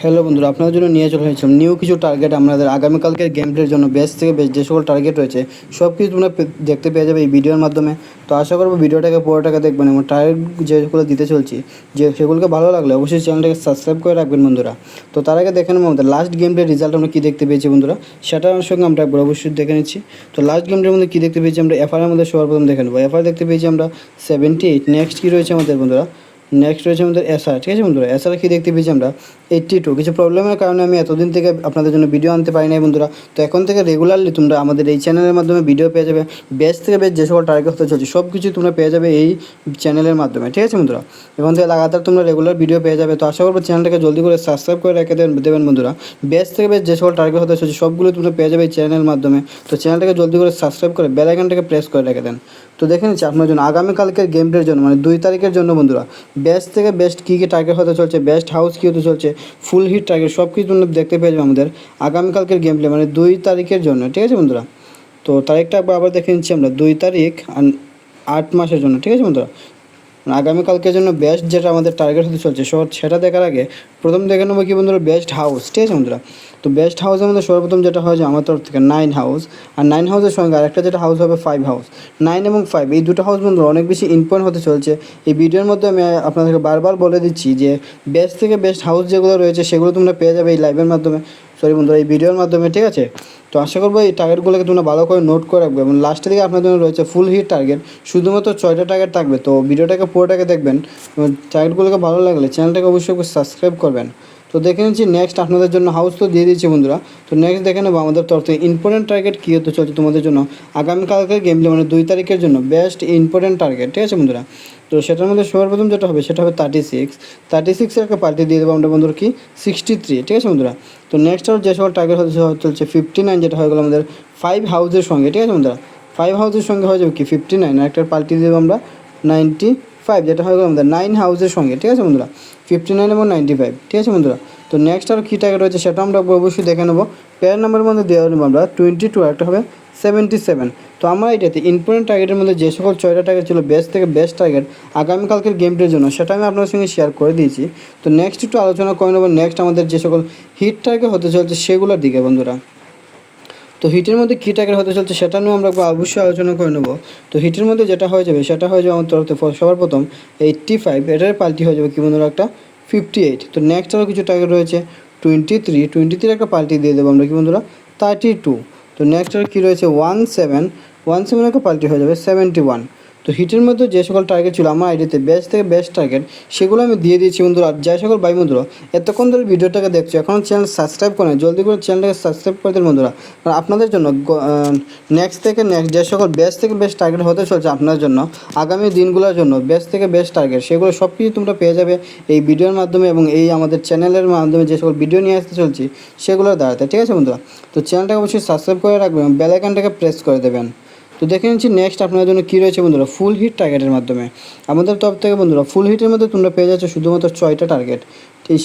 Hello বন্ধুরা, আপনাদের জন্য নিয়ে চলে এসেছিলাম নিউ কিছু টার্গেট। আমাদের আগামীকালকের গেম প্লের জন্য বেস্ট থেকে বেস্ট যে সকল টার্গেট রয়েছে সব কিছু তোমরা দেখতে পেয়ে যাবে এই ভিডিওর মাধ্যমে। তো আশা করবো ভিডিওটাকে পুরোটাকে দেখবেন এবং টার্গেট যেগুলো দিতে চলছি সেগুলোকে ভালো লাগলে অবশ্যই চ্যানেলটাকে সাবস্ক্রাইব করে রাখবেন বন্ধুরা। তো তার আগে দেখে নেবো আমাদের লাস্ট গেম প্লের রেজাল্ট আমরা কী দেখতে পেয়েছি বন্ধুরা, সেটার সঙ্গে আমরা একবার অবশ্যই দেখে নিচ্ছি। তো লাস্ট গেমটার মধ্যে কী দেখতে পেয়েছি আমরা এফআইআর মধ্যে সবার প্রথম দেখে নেবো। এফআইআর দেখতে পেয়েছি আমরা 78। নেক্সট কী রয়েছে আমাদের বন্ধুরা, নেক্সট রয়েছে আমাদের এসআর। ঠিক আছে বন্ধুরা, এসআর কী দেখতে পেয়েছি আমরা 82। কিছু প্রবলেমের কারণে আমি এতদিন থেকে আপনাদের জন্য ভিডিও আনতে পারি নাই বন্ধুরা। তো এখন থেকে রেগুলারলি তোমরা আমাদের এই চ্যানেলের মাধ্যমে ভিডিও পেয়ে যাবে। বেস্ট থেকে বেস্ট যে সকল টার্গেট হতে চলছে সব কিছু তোমরা পেয়ে যাবে এই চ্যানেলের মাধ্যমে। ঠিক আছে বন্ধুরা, এখন থেকে লাগাতার তোমরা রেগুলার ভিডিও পেয়ে যাবে। তো আশা করবো চ্যানেলটাকে জলদি করে সাবস্ক্রাইব করে রেখে দেবেন বন্ধুরা। বেস্ট থেকে বেস্ট যে সকল টার্গেট হতে চলছে সবগুলো তোমরা পেয়ে যাবে এই চ্যানেলের মাধ্যমে। তো চ্যানেলটাকে জলদি করে সাবস্ক্রাইব করে বেল আইকনটাকে প্রেস করে রেখে দেন। তো দেখে নিচ্ছি আপনার জন্য আগামীকালকের গেম প্লের জন্য মানে 2 তারিখের জন্য বন্ধুরা বেস্ট থেকে বেস্ট কী কী টার্গেট হতে চলছে, বেস্ট হাউস কী হতে চলছে, ফুল হিট টার্গেট সব কিছু তোমরা দেখতে পেয়ে যাবে আমাদের আগামীকালকের গেম প্লে মানে 2 তারিখের জন্য। ঠিক আছে বন্ধুরা, তো তারিখটা আবার দেখে নিচ্ছি আমরা 2 তারিখ 8 মাসের জন্য। ঠিক আছে বন্ধুরা, আগামীকালকের জন্য বেস্ট যেটা আমাদের টার্গেট হতে চলছে সেটা দেখার আগে প্রথম দেখে নেবো কি বন্ধুরা বেস্ট হাউস। ঠিক আছে বন্ধুরা, তো বেস্ট হাউসের মধ্যে সর্বপ্রথম যেটা হয় যে আমার তরফ থেকে 9 হাউস, আর 9 হাউসের সঙ্গে আরেকটা যেটা হাউস হবে 5 হাউস। 9 এবং 5 এই দুটো হাউস বন্ধুরা অনেক বেশি ইম্পর্টেন্ট হতে চলছে। এই ভিডিওর মধ্যে আমি আপনাদেরকে বারবার বলে দিচ্ছি যে বেস্ট থেকে বেস্ট হাউস যেগুলো রয়েছে সেগুলো তোমরা পেয়ে যাবে এই লাইভের মাধ্যমে, বন্ধুরা এই ভিডিওর মাধ্যমে। ঠিক আছে, তো আশা করবো এই টার্গেটগুলোকে তোমরা ভালো করে নোট করে রাখবে এবং লাস্টের দিকে আপনাদের জন্য রয়েছে ফুল হিট টার্গেট, শুধুমাত্র 6টা টার্গেট থাকবে। তো ভিডিওটাকে পুরোটাকে দেখবেন এবং টার্গেটগুলোকে ভালো লাগলে চ্যানেলটাকে অবশ্যই সাবস্ক্রাইব করবেন। তো দেখে নিচ্ছি নেক্সট আপনাদের জন্য হাউস তো দিয়ে দিচ্ছি বন্ধুরা। তো নেক্সট দেখে নেবো আমাদের তরফ থেকে ইম্পর্টেন্ট টার্গেট কী হতে চলছে তোমাদের জন্য আগামীকালকের গেম প্লে মানে 2 তারিখের জন্য বেস্ট ইম্পর্টেন্ট টার্গেট। ঠিক আছে বন্ধুরা, তো সেটার মধ্যে সর্বপ্রথম যেটা হবে সেটা হবে 36 একটা পার্টি দিয়ে দেবো আমরা বন্ধুরা কি 63। ঠিক আছে বন্ধুরা, তো নেক্সট আর যে সকল টার্গেট হতে চলছে 59 যেটা হয়ে গেলো আমাদের 5 হাউসের সঙ্গে। ঠিক আছে বন্ধুরা, 5 হাউসের সঙ্গে হয়ে যাবে কি 59, আর একটা পার্টি দেবো আমরা 95 যেটা হয়ে গেলো আমাদের 9 হাউসের সঙ্গে। ঠিক আছে বন্ধুরা, 59 এবং 95। ঠিক আছে বন্ধুরা, তো নেক্সট আর কী টার্গেট রয়েছে সেটা আমরা অবশ্যই দেখে নেবো। পেয়ার নাম্বারের মধ্যে দেওয়া নেবো আমরা 22, একটা হবে 77। তো আমার এটাতে ইম্পর্টেন্ট টার্গেটের মধ্যে যে সকল 6টা টার্গেট ছিল বেস্ট থেকে বেস্ট টার্গেট আগামীকালকের গেম প্লের জন্য সেটা আমি আপনার সঙ্গে শেয়ার করে দিয়েছি। তো নেক্সট একটু আলোচনা করে নেবো নেক্সট আমাদের যে সকল হিট টার্গেট হতে চলছে সেগুলোর দিকে বন্ধুরা। তো হিটের মধ্যে কী টার্গেট হতে চলছে সেটা নিয়েও আমরা অবশ্যই আলোচনা করে নেবো। তো হিটের মধ্যে যেটা হয়ে যাবে সেটা হয়ে যাবে আমার তরফ থেকে সবার প্রথম 85, এটার পাল্টি হয়ে যাবে কি বন্ধুরা একটা 58। তো নেক্সট আরও কিছু টার্গেট রয়েছে 23 একটা পাল্টি দিয়ে দেবো আমরা কি বন্ধুরা 32। তো নেক্সট আর কী রয়েছে 17 একটা পাল্টি হয়ে যাবে 71। তো হিটের মধ্যে যে সকল টার্গেট ছিল আমার আইডিতে বেস্ট থেকে বেস্ট টার্গেট সেগুলো আমি দিয়ে দিয়েছি বন্ধুরা। আর যে সকল ভাই বন্ধুরা এতক্ষণ ধরে ভিডিওটাকে দেখছো এখনও চ্যানেল সাবস্ক্রাইব করেন, জলদি করে চ্যানেলটাকে সাবস্ক্রাইব করে দেন বন্ধুরা। আর আপনাদের জন্য নেক্সট যে সকল বেস্ট থেকে বেস্ট টার্গেট হতে চলছে আপনার জন্য আগামী দিনগুলোর জন্য বেস্ট থেকে বেস্ট টার্গেট সেগুলো সব কিছু তোমরা পেয়ে যাবে এই ভিডিওর মাধ্যমে এবং এই আমাদের চ্যানেলের মাধ্যমে যে সকল ভিডিও নিয়ে আসতে চলছি সেগুলোর দ্বারাতে। ঠিক আছে বন্ধুরা, তো চ্যানেলটাকে অবশ্যই সাবস্ক্রাইব করে রাখবেন এবং বেল আইকনটাকে প্রেস করে দেবেন। তো দেখে নিচ্ছি নেক্সট আপনাদের জন্য কী রয়েছে বন্ধুরা ফুল হিট টার্গেটের মাধ্যমে আমাদের তরফ থেকে বন্ধুরা। ফুল হিটের মধ্যে তোমরা পেয়ে যাচ্ছ শুধুমাত্র 6টা টার্গেট।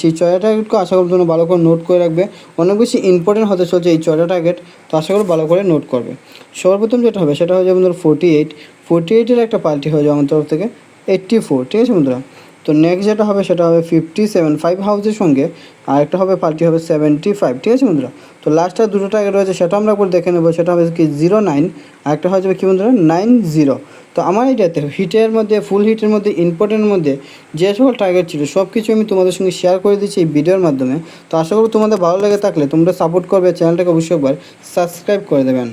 সেই 6টা টার্গেটকে আশা করি তোমরা ভালো করে নোট করে রাখবে, অনেক বেশি ইম্পর্টেন্ট হতে চলছে এই 6টা টার্গেট। তো আশা করি ভালো করে নোট করবে। সর্বপ্রথম যেটা হবে সেটা হয়ে যাবে বন্ধুরা 48 একটা পার্টি হয়ে যাবে আমার তরফ থেকে 84। ঠিক আছে বন্ধুরা, তো নেক্সট যেটা হবে সেটা হবে 57 5 হাউসের সঙ্গে, আর একটা হবে পার্টি হবে 75। ঠিক আছে বন্ধুরা, তো লাস্টের দুটো টার্গেট রয়েছে সেটা আমরা একবার দেখে নেবো। সেটা হবে কি 09, আর একটা হয়ে যাবে কি বন্ধুরা 90। তো আমার এটাতে হিটের মধ্যে ফুল হিটের মধ্যে ইম্পর্টেন্টের মধ্যে যে সকল টার্গেট ছিল সব কিছু আমি তোমাদের সঙ্গে শেয়ার করে দিচ্ছি এই ভিডিওর মাধ্যমে। তো আশা করি তোমাদের ভালো লেগে থাকলে তোমরা সাপোর্ট করবে, চ্যানেলটাকে অবশ্যই একবার সাবস্ক্রাইব করে দেবেন।